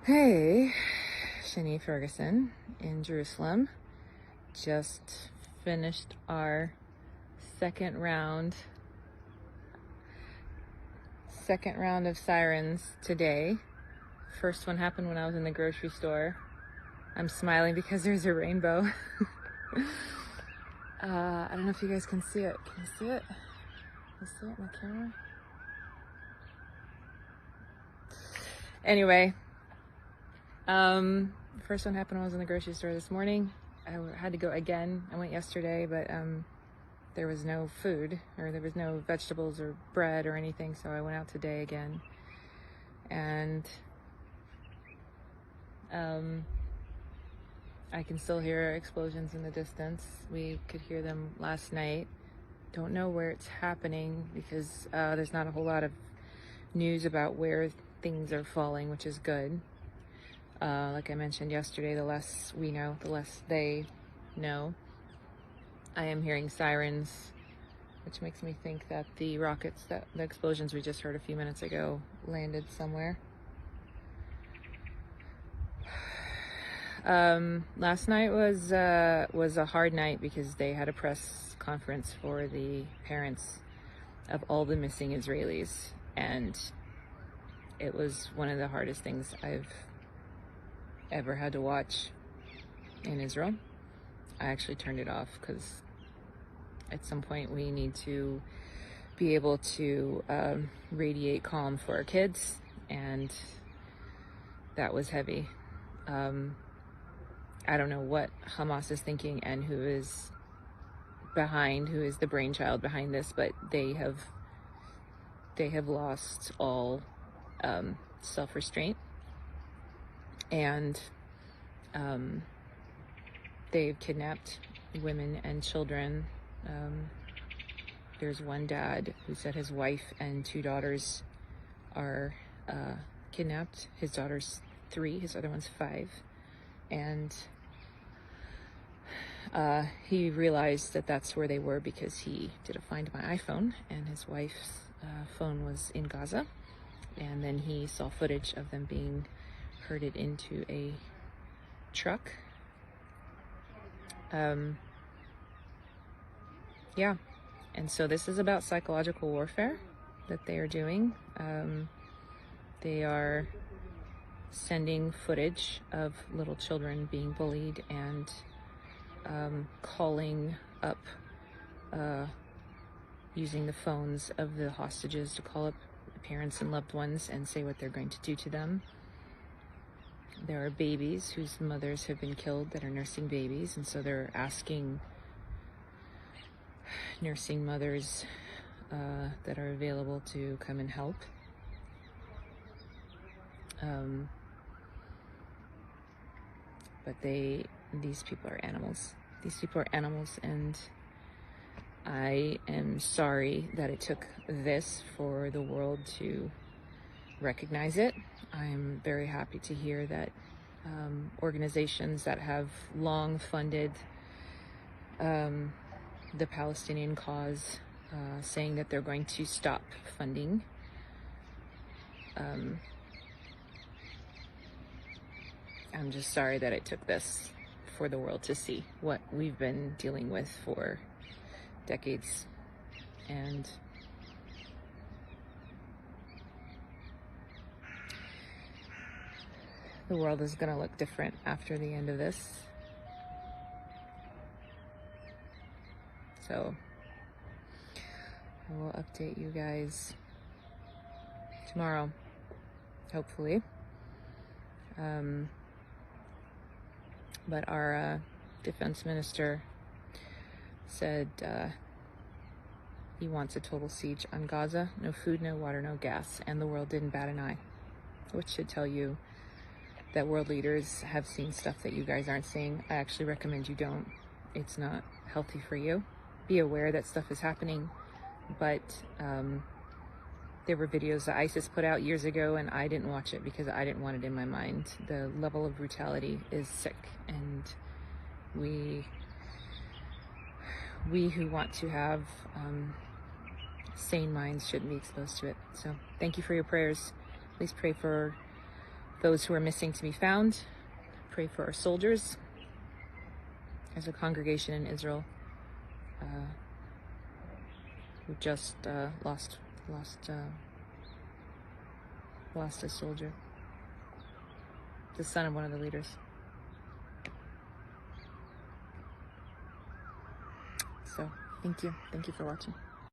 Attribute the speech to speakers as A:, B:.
A: Hey, Shani Ferguson in Jerusalem. Just finished our second round of sirens today. First one happened when I was in the grocery store. I'm smiling because there's a rainbow. I don't know if you guys can see it. Can you see it? Can you see it in the camera? Anyway, first one happened when I was in the grocery store this morning. I had to go again. I went yesterday, but there was no food, or there was no vegetables or bread or anything, so I went out today again. And I can still hear explosions in the distance. We could hear them last night. Don't know where it's happening because there's not a whole lot of news about where things are falling, which is good. Like I mentioned yesterday, the less we know, the less they know. I am hearing sirens, which makes me think that the rockets, that the explosions we just heard a few minutes ago, landed somewhere. Last night was a hard night because they had a press conference for the parents of all the missing Israelis, and it was one of the hardest things I've ever had to watch in Israel. I actually turned it off because at some point we need to be able to radiate calm for our kids, and that was heavy. I don't know what Hamas is thinking and who is the brainchild behind this, but they have lost all self-restraint, and they've kidnapped women and children. There's one dad who said his wife and 2 daughters are kidnapped. His daughter's 3, his other one's 5. And he realized that that's where they were because he did a Find My iPhone, and his wife's phone was in Gaza. And then he saw footage of them being herded into a truck. Yeah, and so this is about psychological warfare that they are doing. They are sending footage of little children being bullied and calling up, using the phones of the hostages to call up parents and loved ones and say what they're going to do to them. There are babies whose mothers have been killed that are nursing babies, and so they're asking nursing mothers that are available to come and help. But these people are animals. These people are animals, and I am sorry that it took this for the world to recognize it. I'm very happy to hear that organizations that have long funded the Palestinian cause, saying that they're going to stop funding. I'm just sorry that it took this for the world to see what we've been dealing with for decades. And the world is going to look different after the end of this. So I will update you guys tomorrow, hopefully. But our defense minister said he wants a total siege on Gaza. No food, no water, no gas, and the world didn't bat an eye, which should tell you that world leaders have seen stuff that you guys aren't seeing. I actually recommend you don't. It's not healthy for you. Be aware that stuff is happening, but there were videos that ISIS put out years ago, and I didn't watch it because I didn't want it in my mind. The level of brutality is sick, and we who want to have sane minds shouldn't be exposed to it. So thank you for your prayers. Please pray for those who are missing to be found. Pray for our soldiers. There's a congregation in Israel who just lost a soldier, the son of one of the leaders. So thank you for watching.